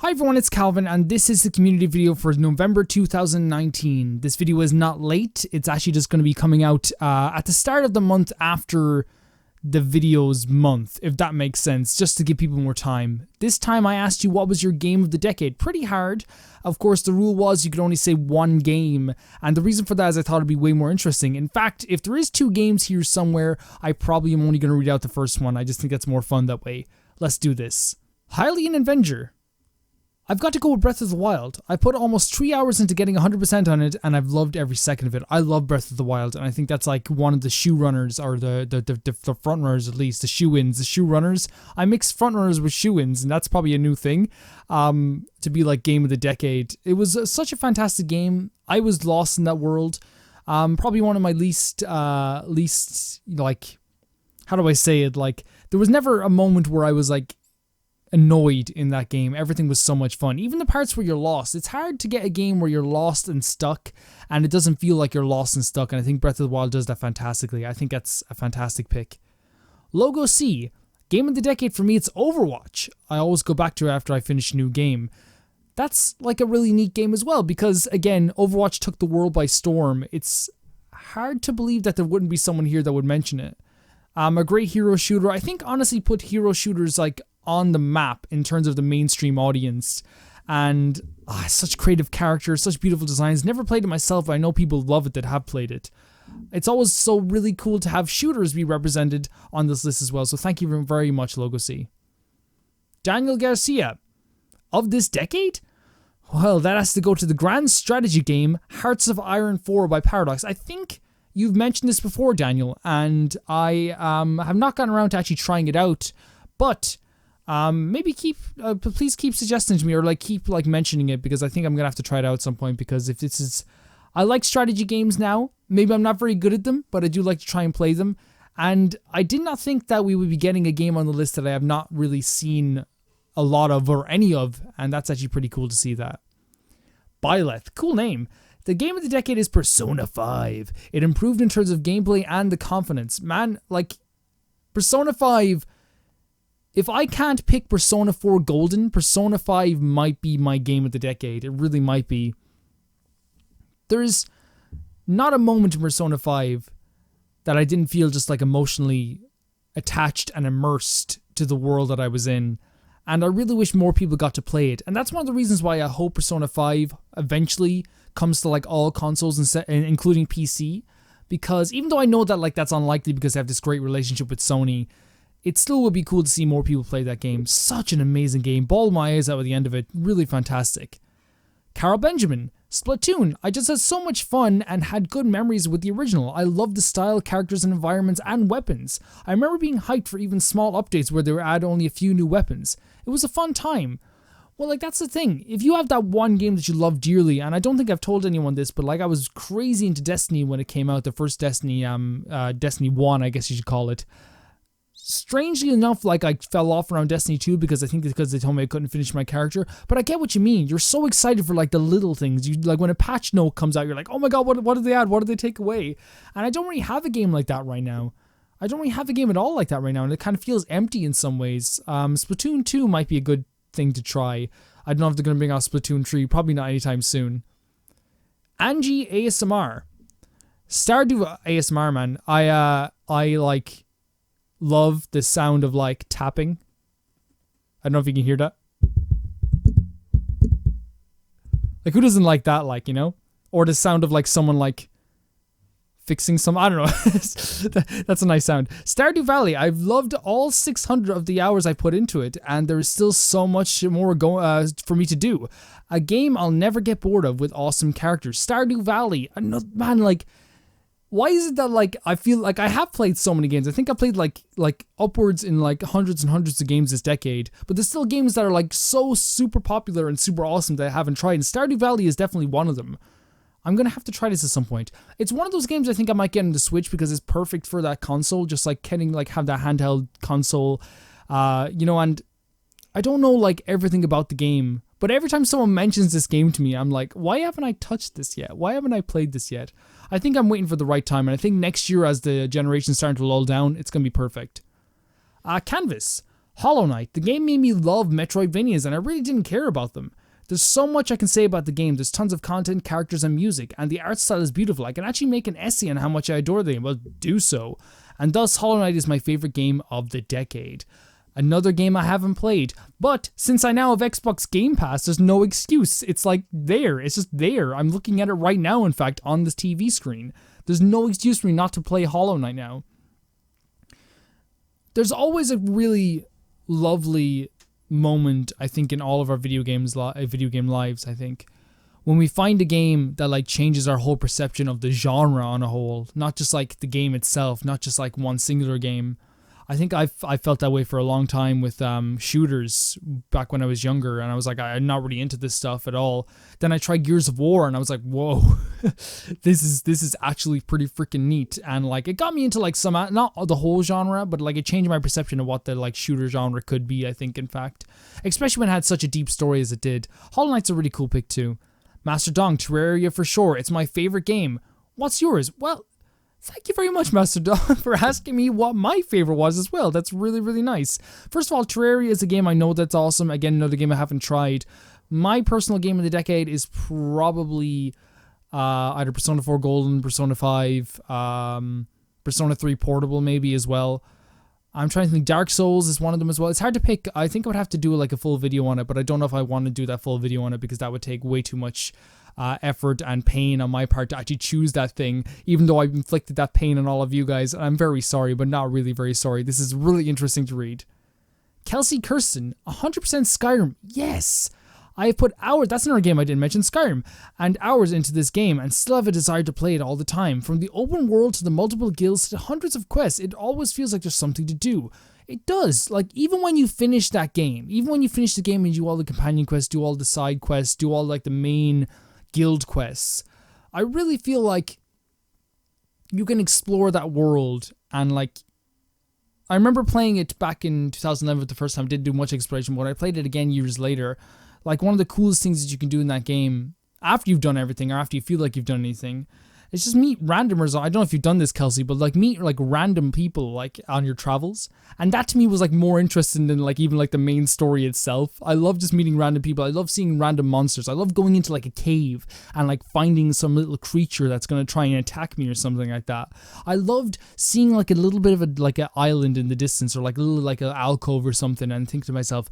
Hi everyone, it's Calvin, and this is the community video for November 2019. This video is not late, it's actually just going to be coming out at the start of the month after the video's month, if that makes sense, just to give people more time. This time I asked you what was your game of the decade. Pretty hard. Of course, the rule was you could only say one game, and the reason for that is I thought it'd be way more interesting. In fact, if there is two games here somewhere, I probably am only going to read out the first one. I just think that's more fun that way. Let's do this. Hylian Avenger. I've got to go with Breath of the Wild. I put almost 3 hours into getting 100% on it, and I've loved every second of it. I love Breath of the Wild, and I think that's like one of the shoe runners, or the front runners at least, the shoe-ins, the shoe runners. I mix front runners with shoe-ins, and that's probably a new thing, to be like game of the decade. It was such a fantastic game. I was lost in that world. Probably one of my least, like, how do I say it? Like, there was never a moment where I was like, annoyed in that game. Everything was so much fun. Even the parts where you're lost. It's hard to get a game where you're lost and stuck and it doesn't feel like you're lost and stuck, and I think Breath of the Wild does that fantastically. I think that's a fantastic pick. Logo C. Game of the decade for me, it's Overwatch. I always go back to it after I finish a new game. That's like a really neat game as well because, again, Overwatch took the world by storm. It's hard to believe that there wouldn't be someone here that would mention it. A great hero shooter. I think honestly put hero shooters like on the map in terms of the mainstream audience, and such creative characters, such beautiful designs. Never played it myself, but I know people love it that have played it. It's always so really cool to have shooters be represented on this list as well, so thank you very much, Logo C. Daniel Garcia. Of this decade? Well, that has to go to the grand strategy game Hearts of Iron 4 by Paradox. I think you've mentioned this before, Daniel, and I have not gotten around to actually trying it out, but maybe please keep suggesting to me, or like keep like mentioning it, because I think I'm gonna have to try it out at some point, because if this is, I like strategy games now. Maybe I'm not very good at them, but I do like to try and play them, and I did not think that we would be getting a game on the list that I have not really seen a lot of or any of, and that's actually pretty cool to see that. Byleth, cool name. The game of the decade is Persona 5. It improved in terms of gameplay and the confidence. Man, like, Persona 5, if I can't pick Persona 4 Golden, Persona 5 might be my game of the decade. It really might be. There's not a moment in Persona 5 that I didn't feel just like emotionally attached and immersed to the world that I was in. And I really wish more people got to play it. And that's one of the reasons why I hope Persona 5 eventually comes to like all consoles, including PC. Because even though I know that like that's unlikely because they have this great relationship with Sony, it still would be cool to see more people play that game. Such an amazing game. Bawled my eyes out at the end of it. Really fantastic. Carol Benjamin. Splatoon. I just had so much fun and had good memories with the original. I loved the style, characters and environments and weapons. I remember being hyped for even small updates where they would add only a few new weapons. It was a fun time. Well, like, that's the thing. If you have that one game that you love dearly, and I don't think I've told anyone this, but like I was crazy into Destiny when it came out, the first Destiny, Destiny 1, I guess you should call it. Strangely enough, like, I fell off around Destiny 2 because they told me I couldn't finish my character. But I get what you mean. You're so excited for like the little things. You like when a patch note comes out, you're like, oh my god, what did they add? What did they take away? And I don't really have a game like that right now. I don't really have a game at all like that right now, and it kind of feels empty in some ways. Splatoon 2 might be a good thing to try. I don't know if they're going to bring out Splatoon 3. Probably not anytime soon. Angie ASMR. Stardew ASMR, man. I like love the sound of like tapping. I don't know if you can hear that. Like, who doesn't like that, like, you know? Or the sound of like someone like fixing some, I don't know. That's a nice sound. Stardew Valley. I've loved all 600 of the hours I put into it, and there is still so much more for me to do. A game I'll never get bored of with awesome characters. Stardew Valley. Man, like, why is it that like I feel like I have played so many games? I think I played like upwards in like hundreds and hundreds of games this decade, but there's still games that are like so super popular and super awesome that I haven't tried, and Stardew Valley is definitely one of them. I'm gonna have to try this at some point. It's one of those games I think I might get into Switch because it's perfect for that console, just like getting like have that handheld console, you know. And I don't know like everything about the game, but every time someone mentions this game to me, I'm like, why haven't I touched this yet? Why haven't I played this yet? I think I'm waiting for the right time, and I think next year as the generation's starting to lull down, it's gonna be perfect. Canvas. Hollow Knight. The game made me love Metroidvanias, and I really didn't care about them. There's so much I can say about the game. There's tons of content, characters, and music, and the art style is beautiful. I can actually make an essay on how much I adore the game. Well, do so. And thus, Hollow Knight is my favorite game of the decade. Another game I haven't played, but since I now have Xbox Game Pass, there's no excuse. It's like there. It's just there. I'm looking at it right now, in fact, on this TV screen. There's no excuse for me not to play Hollow Knight now. There's always a really lovely moment, I think, in all of our video game lives, I think, when we find a game that like changes our whole perception of the genre on a whole, not just like the game itself, not just like one singular game. I think I felt that way for a long time with shooters back when I was younger, and I was like, I'm not really into this stuff at all. Then I tried Gears of War, and I was like, whoa, this is actually pretty freaking neat. And like it got me into like some, not the whole genre, but like it changed my perception of what the like shooter genre could be, I think, in fact, especially when it had such a deep story as it did. Hollow Knight's a really cool pick too. Master Dong, Terraria for sure. It's my favorite game. What's yours? Well, thank you very much, Master Dog, for asking me what my favorite was as well. That's really, really nice. First of all, Terraria is a game I know that's awesome. Again, another game I haven't tried. My personal game of the decade is probably either Persona 4 Golden, Persona 5, Persona 3 Portable maybe as well. I'm trying to think. Dark Souls is one of them as well. It's hard to pick. I think I would have to do like a full video on it, but I don't know if I want to do that full video on it because that would take way too much effort and pain on my part to actually choose that thing, even though I've inflicted that pain on all of you guys. I'm very sorry, but not really very sorry. This is really interesting to read. Kelsey Kirsten, 100% Skyrim. Yes! I have put hours, that's another game I didn't mention, Skyrim, and hours into this game and still have a desire to play it all the time. From the open world to the multiple guilds to hundreds of quests, it always feels like there's something to do. It does. Like, even when you finish that game, even when you finish the game and do all the companion quests, do all the side quests, do all like the main guild quests, I really feel like you can explore that world. And like, I remember playing it back in 2011 the first time. I didn't do much exploration, but I played it again years later. Like, one of the coolest things that you can do in that game after you've done everything, or after you feel like you've done anything, is just meet randomers. I don't know if you've done this, Kelsey, but like meet like random people like on your travels. And that to me was like more interesting than like even like the main story itself. I love just meeting random people. I love seeing random monsters. I love going into like a cave and like finding some little creature that's going to try and attack me or something like that. I loved seeing like a little bit of a like an island in the distance, or like a little like an alcove or something, and think to myself,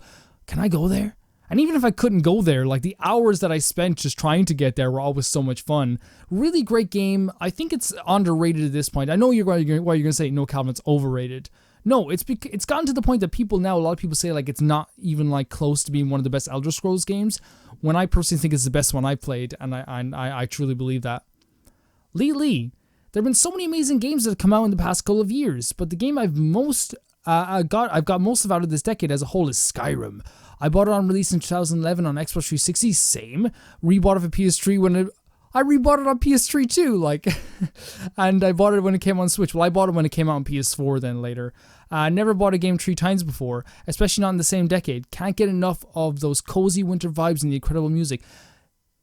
can I go there? And even if I couldn't go there, like the hours that I spent just trying to get there were always so much fun. Really great game. I think it's underrated at this point. I know you're going to say, no, Calvin, it's overrated. No, it's gotten to the point that people now, a lot of people say like it's not even like close to being one of the best Elder Scrolls games, when I personally think it's the best one I've played, and I truly believe that. Lee. There have been so many amazing games that have come out in the past couple of years, but the game I've got most of out of this decade as a whole is Skyrim. I bought it on release in 2011 on Xbox 360, same. Rebought it for PS3 I rebought it on PS3 too, like, and I bought it when it came on Switch. Well, I bought it when it came out on PS4 then later. Never bought a game 3 times before, especially not in the same decade. Can't get enough of those cozy winter vibes and the incredible music.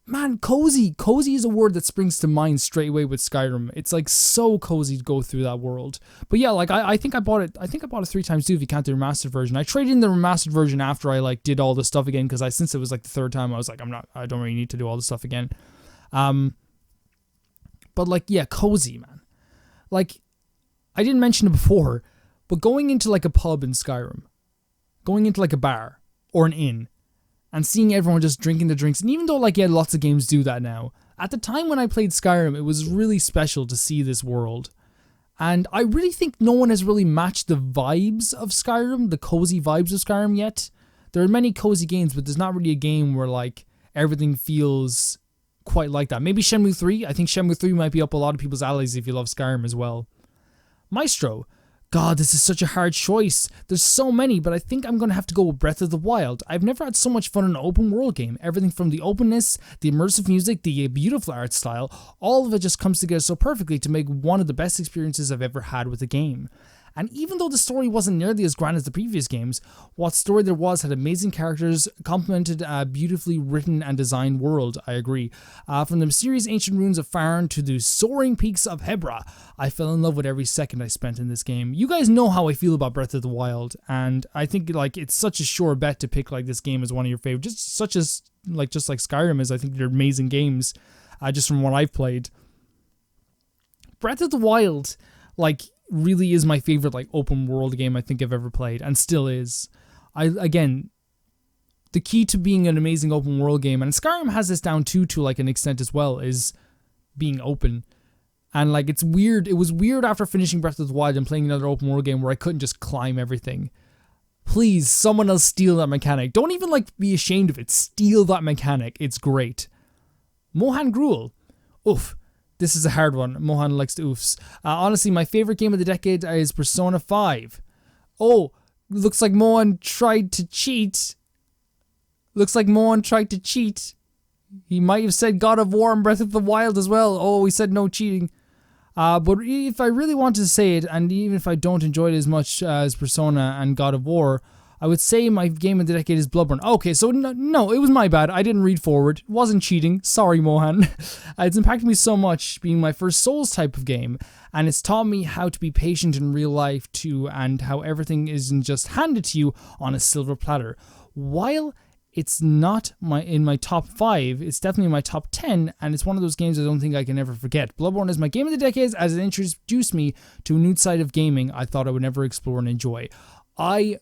Man, cozy. Cozy is a word that springs to mind straight away with Skyrim. It's like so cozy to go through that world. But yeah, like I think I bought it 3 times too if you count the remastered version. I traded in the remastered version after I like did all the stuff again, because since it was like the third time, I was like, I don't really need to do all the stuff again. But like, yeah, cozy, man. Like, I didn't mention it before, but going into like a pub in Skyrim, going into like a bar or an inn, and seeing everyone just drinking the drinks. And even though like, yeah, lots of games do that now, at the time when I played Skyrim, it was really special to see this world. And I really think no one has really matched the vibes of Skyrim, the cozy vibes of Skyrim yet. There are many cozy games, but there's not really a game where like everything feels quite like that. Maybe Shenmue 3. I think Shenmue 3 might be up a lot of people's alleys if you love Skyrim as well. Maestro. God, this is such a hard choice. There's so many, but I think I'm going to have to go with Breath of the Wild. I've never had so much fun in an open world game. Everything from the openness, the immersive music, the beautiful art style, all of it just comes together so perfectly to make one of the best experiences I've ever had with a game. And even though the story wasn't nearly as grand as the previous games, what story there was had amazing characters, complemented a beautifully written and designed world, I agree. From the mysterious ancient ruins of Farn to the soaring peaks of Hebra, I fell in love with every second I spent in this game. You guys know how I feel about Breath of the Wild, and I think like it's such a sure bet to pick like this game as one of your favorites, just like Skyrim is. I think they're amazing games, just from what I've played. Breath of the Wild, like, really is my favorite, like, open world game I think I've ever played, and still is. Again, the key to being an amazing open world game, and Skyrim has this down too, to, like, an extent as well, is being open. And, like, it's weird. It was weird after finishing Breath of the Wild and playing another open world game where I couldn't just climb everything. Please, someone else steal that mechanic. Don't even, like, be ashamed of it. Steal that mechanic. It's great. Mohan Gruel. Oof. This is a hard one. Mohan likes to oofs. Honestly, my favorite game of the decade is Persona 5. Oh, looks like Mohan tried to cheat. He might have said God of War and Breath of the Wild as well. Oh, he said no cheating. But if I really wanted to say it, and even if I don't enjoy it as much as Persona and God of War, I would say my game of the decade is Bloodborne. Okay, so no, it was my bad. I didn't read forward. It wasn't cheating. Sorry, Mohan. It's impacted me so much, being my first Souls type of game, and it's taught me how to be patient in real life too, and how everything isn't just handed to you on a silver platter. While it's not in my top 5, it's definitely in my top 10, and it's one of those games I don't think I can ever forget. Bloodborne is my game of the decade, as it introduced me to a new side of gaming I thought I would never explore and enjoy. I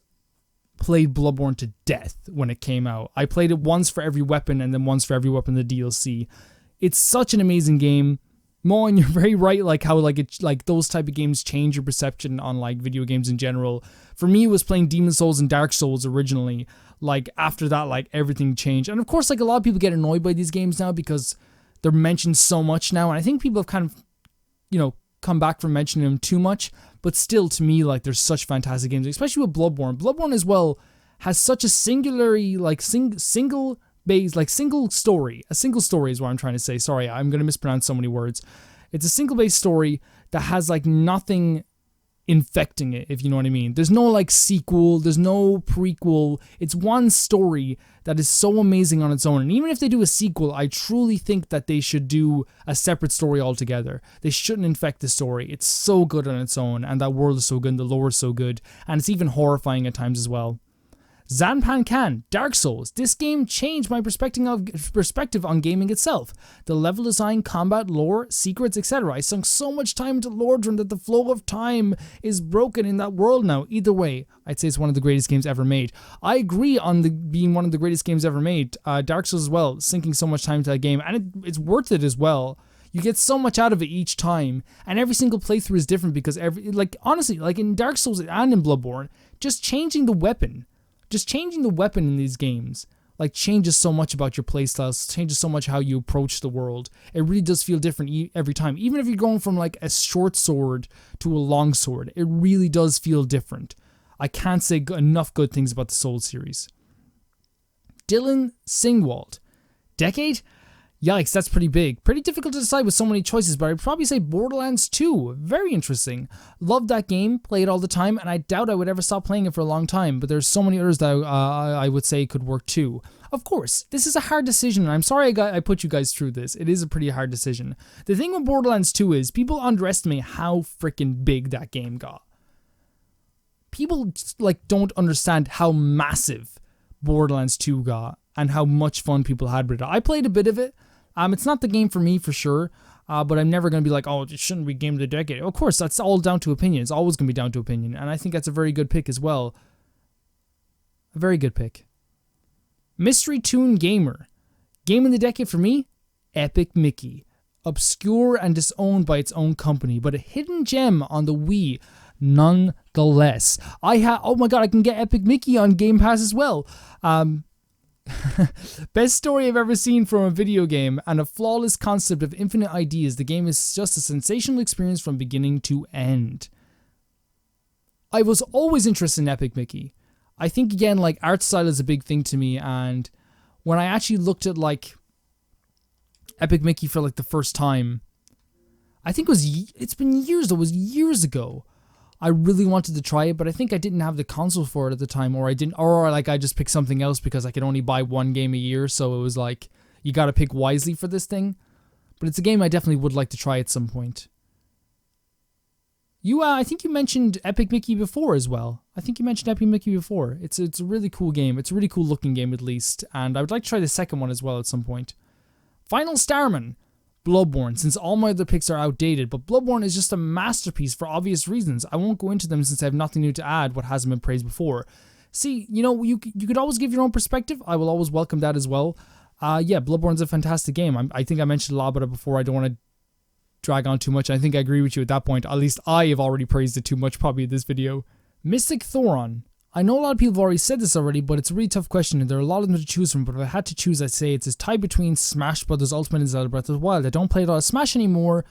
played Bloodborne to death when it came out. I played it once for every weapon, and then once for every weapon in the DLC. It's such an amazing game. Mohan, you're very right, like how like those type of games change your perception on like video games in general. For me, it was playing Demon Souls and Dark Souls originally. Like after that, like everything changed. And of course, like a lot of people get annoyed by these games now because they're mentioned so much now, and I think people have kind of, come back from mentioning them too much. But still, to me, like, there's such fantastic games, especially with Bloodborne. Bloodborne as well has such a singularly, like, single story. A single story is what I'm trying to say. Sorry, I'm going to mispronounce so many words. It's a single-based story that has, like, nothing infecting it, if you know what I mean. There's no, like, sequel. There's no prequel. It's one story that is so amazing on its own. And even if they do a sequel, I truly think that they should do a separate story altogether. They shouldn't infect the story. It's so good on its own, and that world is so good, and the lore is so good, and it's even horrifying at times as well. Zanpan Khan, Dark Souls. This game changed my perspective on gaming itself. The level design, combat, lore, secrets, etc. I sunk so much time into Lordran that the flow of time is broken in that world now. Either way, I'd say it's one of the greatest games ever made. I agree on being one of the greatest games ever made. Dark Souls as well, sinking so much time into that game, and it's worth it as well. You get so much out of it each time, and every single playthrough is different because honestly, like in Dark Souls and in Bloodborne, just changing the weapon in these games, like, changes so much about your playstyles, changes so much how you approach the world. It really does feel different every time. Even if you're going from, like, a short sword to a long sword, it really does feel different. I can't say enough good things about the Souls series. Dylan Singwald. Decade? Yikes, that's pretty big. Pretty difficult to decide with so many choices, but I'd probably say Borderlands 2. Very interesting. Loved that game, play it all the time, and I doubt I would ever stop playing it for a long time, but there's so many others that I would say could work too. Of course, this is a hard decision, and I'm sorry I put you guys through this. It is a pretty hard decision. The thing with Borderlands 2 is people underestimate how freaking big that game got. People don't understand how massive Borderlands 2 got and how much fun people had with it. I played a bit of it. It's not the game for me for sure, but I'm never going to be like, oh, it shouldn't be game of the decade. Of course, that's all down to opinion. It's always going to be down to opinion, and I think that's a very good pick as well. A very good pick. Mystery Tune Gamer. Game of the decade for me? Epic Mickey. Obscure and disowned by its own company, but a hidden gem on the Wii nonetheless. Oh my god, I can get Epic Mickey on Game Pass as well. Best story I've ever seen from a video game, and a flawless concept of infinite ideas. The game is just a sensational experience from beginning to end. I was always interested in Epic Mickey. I think, again, like, art style is a big thing to me, and when I actually looked at, like, Epic Mickey for, like, the first time, I think it's been years, it was years ago. I really wanted to try it, but I think I didn't have the console for it at the time, or I just picked something else because I could only buy one game a year, so it was like, you gotta pick wisely for this thing. But it's a game I definitely would like to try at some point. I think you mentioned Epic Mickey before as well. It's a really cool game. It's a really cool looking game at least, and I would like to try the second one as well at some point. Final Starman, Bloodborne, since all my other picks are outdated, but Bloodborne is just a masterpiece for obvious reasons. I won't go into them since I have nothing new to add what hasn't been praised before. See, you could always give your own perspective. I will always welcome that as well. Yeah, Bloodborne's a fantastic game. I think I mentioned a lot about it before. I don't want to drag on too much. I think I agree with you at that point. At least I have already praised it too much probably in this video. Mystic Thoron. I know a lot of people have already said this already, but it's a really tough question and there are a lot of them to choose from, but if I had to choose, I'd say it's a tie between Smash Bros. Ultimate and Zelda Breath of the Wild. I don't play a lot of Smash anymore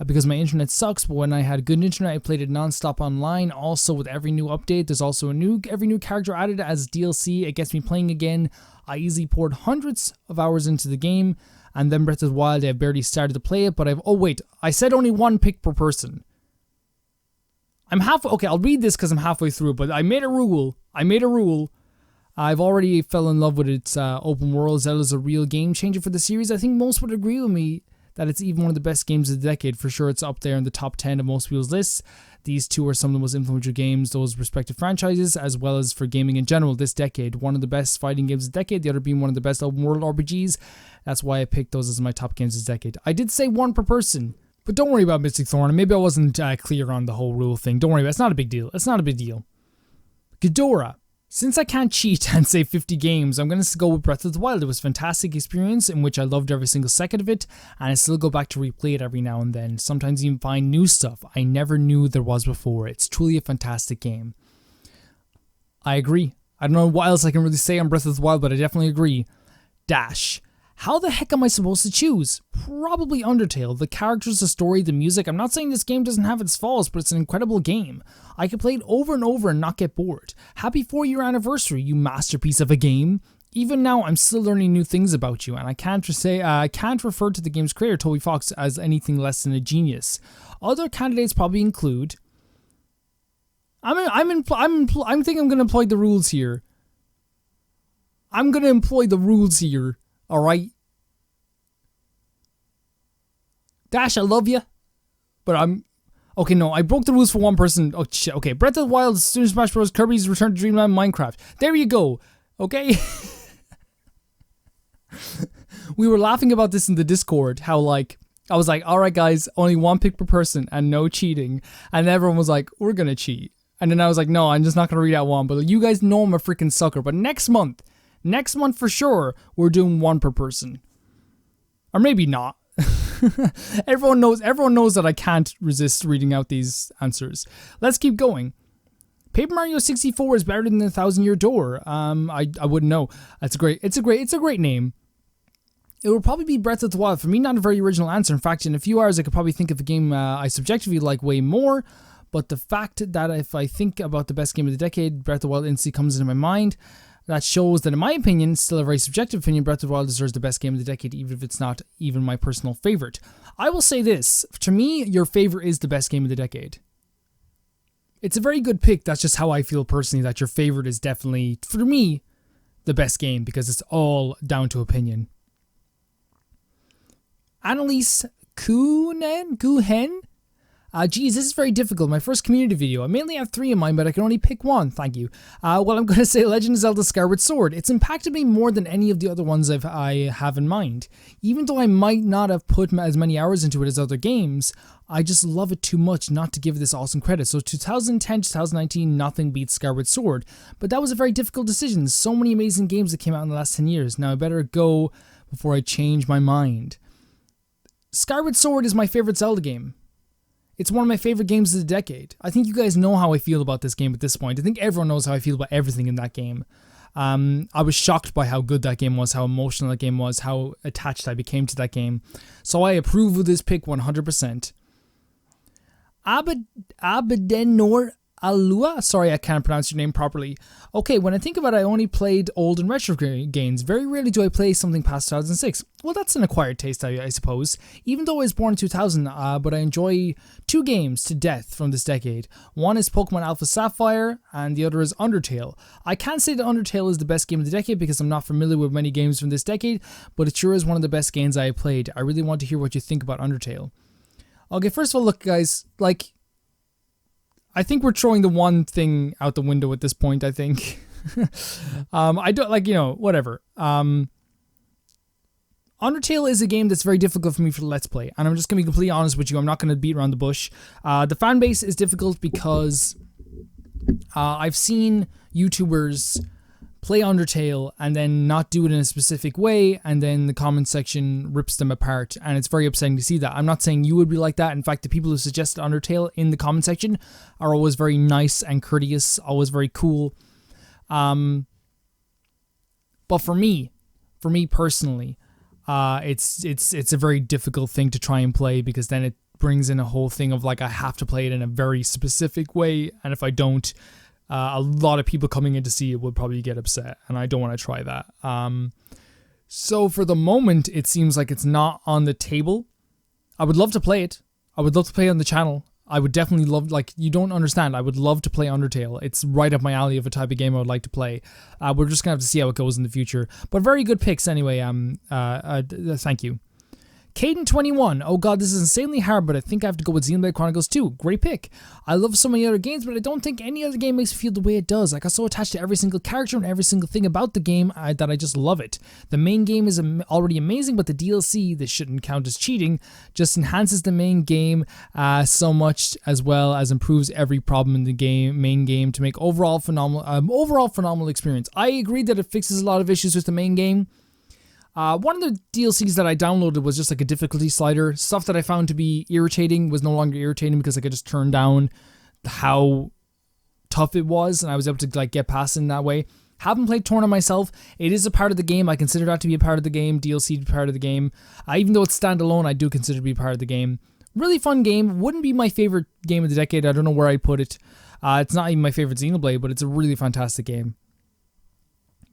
because my internet sucks, but when I had good internet, I played it non-stop online. Also, with every new update, there's also every new character added as DLC. It gets me playing again. I easily poured hundreds of hours into the game, and then Breath of the Wild, I've barely started to play it, but I said only one pick per person. Okay, I'll read this because I'm halfway through, but I made a rule. I've already fell in love with its open world. Zelda's a real game changer for the series. I think most would agree with me that it's even one of the best games of the decade. For sure, it's up there in the top 10 of most people's lists. These two are some of the most influential games, those respective franchises, as well as for gaming in general this decade. One of the best fighting games of the decade, the other being one of the best open world RPGs. That's why I picked those as my top games of the decade. I did say one per person, but don't worry about Mystic Thorn. Maybe I wasn't clear on the whole rule thing. Don't worry about it. It's not a big deal. Ghidorah. Since I can't cheat and say 50 games, I'm going to go with Breath of the Wild. It was a fantastic experience in which I loved every single second of it, and I still go back to replay it every now and then. Sometimes even find new stuff I never knew there was before. It's truly a fantastic game. I agree. I don't know what else I can really say on Breath of the Wild, but I definitely agree. Dash. How the heck am I supposed to choose? Probably Undertale. The characters, the story, the music. I'm not saying this game doesn't have its faults, but it's an incredible game. I could play it over and over and not get bored. Happy 4-year anniversary, you masterpiece of a game. Even now, I'm still learning new things about you, and I can't refer to the game's creator, Toby Fox, as anything less than a genius. Other candidates probably include... I think I'm going to employ the rules here. Alright? Dash, I love you. But okay, no, I broke the rules for one person. Oh, shit. Okay, Breath of the Wild, Super Smash Bros., Kirby's Return to Dreamland, Minecraft. There you go. Okay? We were laughing about this in the Discord, how, I was like, alright, guys, only one pick per person and no cheating. And everyone was like, we're gonna cheat. And then I was like, no, I'm just not gonna read out one. But you guys know I'm a freaking sucker. But next month for sure, we're doing one per person. Or maybe not. Everyone knows that I can't resist reading out these answers. Let's keep going. Paper Mario 64 is better than the 1,000-Year Door. I wouldn't know. It's a great name. It will probably be Breath of the Wild. For me, not a very original answer. In fact, in a few hours, I could probably think of a game I subjectively like way more. But the fact that if I think about the best game of the decade, Breath of the Wild instantly comes into my mind. That shows that, in my opinion, still a very subjective opinion, Breath of the Wild deserves the best game of the decade, even if it's not even my personal favorite. I will say this. To me, your favorite is the best game of the decade. It's a very good pick. That's just how I feel personally, that your favorite is definitely, for me, the best game, because it's all down to opinion. Annalise Guhen? Geez, this is very difficult. My first community video. I mainly have 3 in mind, but I can only pick one. Thank you. Well, I'm going to say Legend of Zelda Skyward Sword. It's impacted me more than any of the other ones I have in mind. Even though I might not have put as many hours into it as other games, I just love it too much not to give this awesome credit. So 2010, 2019, nothing beats Skyward Sword. But that was a very difficult decision. So many amazing games that came out in the last 10 years. Now I better go before I change my mind. Skyward Sword is my favorite Zelda game. It's one of my favorite games of the decade. I think you guys know how I feel about this game at this point. I think everyone knows how I feel about everything in that game. I was shocked by how good that game was, how emotional that game was, how attached I became to that game. So I approve of this pick 100%. Abedenor Alua, sorry I can't pronounce your name properly. Okay, when I think about it, I only played old and retro games. Very rarely do I play something past 2006. Well, that's an acquired taste, I suppose. Even though I was born in 2000, but I enjoy 2 games to death from this decade. One is Pokemon Alpha Sapphire, and the other is Undertale. I can't say that Undertale is the best game of the decade because I'm not familiar with many games from this decade, but it sure is one of the best games I have played. I really want to hear what you think about Undertale. Okay, first of all, look guys, like, I think we're throwing the one thing out the window at this point, I think. I don't, like, you know, whatever. Undertale is a game that's very difficult for me for Let's Play, and I'm just going to be completely honest with you, I'm not going to beat around the bush. The fan base is difficult because I've seen YouTubers play Undertale and then not do it in a specific way, and then the comment section rips them apart, and it's very upsetting to see that. I'm not saying you would be like that. In fact, the people who suggested Undertale in the comment section are always very nice and courteous, always very cool. But for me personally, it's a very difficult thing to try and play, because then it brings in a whole thing of like, I have to play it in a very specific way, and if I don't, a lot of people coming in to see it would probably get upset, and I don't want to try that. So for the moment, it seems like it's not on the table. I would love to play it. I would love to play it on the channel. I would definitely love, like, you don't understand, I would love to play Undertale. It's right up my alley of a type of game I would like to play. We're just going to have to see how it goes in the future. But very good picks anyway. Thank you. Caden21, oh god, this is insanely hard, but I think I have to go with Xenoblade Chronicles 2. Great pick. I love so many other games, but I don't think any other game makes me feel the way it does. I got so attached to every single character and every single thing about the game that I just love it. The main game is already amazing, but the DLC, this shouldn't count as cheating, just enhances the main game so much, as well as improves every problem in the main game to make overall phenomenal experience. I agree that it fixes a lot of issues with the main game. One of the DLCs that I downloaded was just like a difficulty slider. Stuff that I found to be irritating was no longer irritating because I could just turn down how tough it was, and I was able to like get past it in that way. Haven't played Torna myself. It is a part of the game. I consider that to be a part of the game. DLC to be part of the game. Even though it's standalone, I do consider it to be part of the game. Really fun game. Wouldn't be my favorite game of the decade. I don't know where I'd put it. It's not even my favorite Xenoblade, but it's a really fantastic game.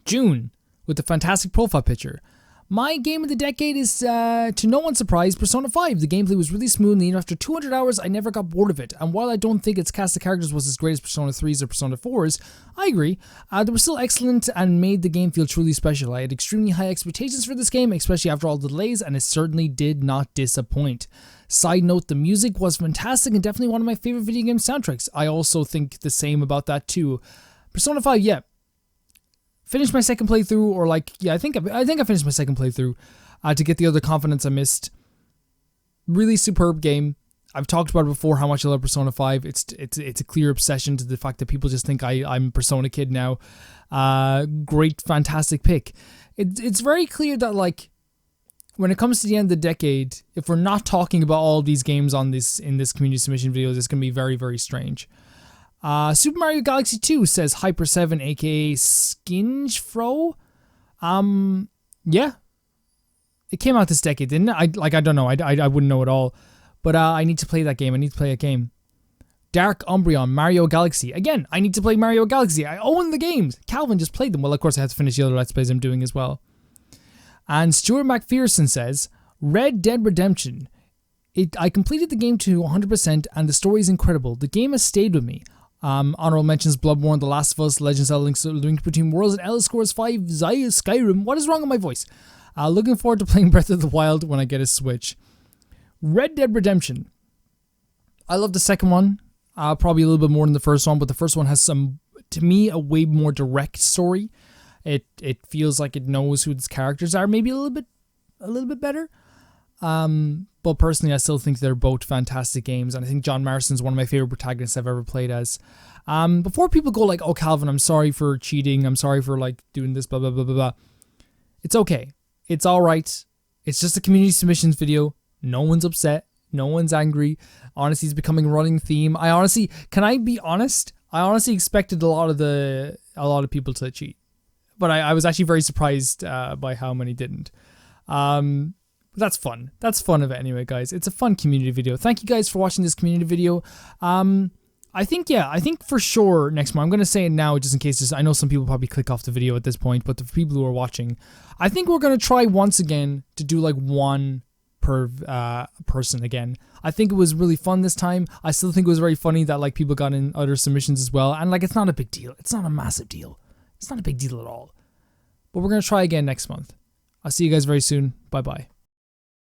June, with the fantastic profile picture. My game of the decade is, to no one's surprise, Persona 5. The gameplay was really smooth, and even after 200 hours, I never got bored of it. And while I don't think its cast of characters was as great as Persona 3's or Persona 4's, I agree, they were still excellent and made the game feel truly special. I had extremely high expectations for this game, especially after all the delays, and it certainly did not disappoint. Side note, the music was fantastic and definitely one of my favorite video game soundtracks. I also think the same about that too. Persona 5, yeah. Finished my second playthrough, or like, yeah, I think I finished my second playthrough to get the other confidence I missed. Really superb game. I've talked about it before how much I love Persona 5. It's a clear obsession to the fact that people just think I'm a Persona kid now. Great, fantastic pick. It's very clear that like when it comes to the end of the decade, if we're not talking about all these games in this community submission videos, it's going to be very, very strange. Super Mario Galaxy 2 says Hyper7, aka Skinjfro. Yeah. It came out this decade, didn't it? I don't know. I wouldn't know at all. But I need to play that game. I need to play a game. Dark Umbreon, Mario Galaxy. Again, I need to play Mario Galaxy. I own the games. Calvin just played them. Well, of course, I have to finish the other Let's Plays I'm doing as well. And Stuart McPherson says, Red Dead Redemption. I completed the game to 100% and the story is incredible. The game has stayed with me. Honorable mentions Bloodborne, The Last of Us, Legends of Zelda Link Between Worlds, and Elder Scrolls 5, Skyrim. What is wrong with my voice? Looking forward to playing Breath of the Wild when I get a Switch. Red Dead Redemption. I love the second one. Probably a little bit more than the first one, but the first one has some, to me, a way more direct story. It feels like it knows who its characters are, maybe a little bit better. But personally, I still think they're both fantastic games, and I think John Marston's one of my favorite protagonists I've ever played as. Before people go like, oh, Calvin, I'm sorry for cheating, I'm sorry for like doing this, blah, blah, blah, blah, blah. It's okay. It's alright. It's just a community submissions video. No one's upset. No one's angry. Honestly, it's becoming a running theme. Can I be honest? I honestly expected a lot of people to cheat. But I was actually very surprised by how many didn't. That's fun. That's fun of it anyway, guys. It's a fun community video. Thank you guys for watching this community video. I think for sure next month. I'm going to say it now just in case. I know some people probably click off the video at this point, but the people who are watching, I think we're going to try once again to do like one per person again. I think it was really fun this time. I still think it was very funny that like people got in other submissions as well. And like, it's not a big deal. It's not a massive deal. It's not a big deal at all. But we're going to try again next month. I'll see you guys very soon. Bye-bye.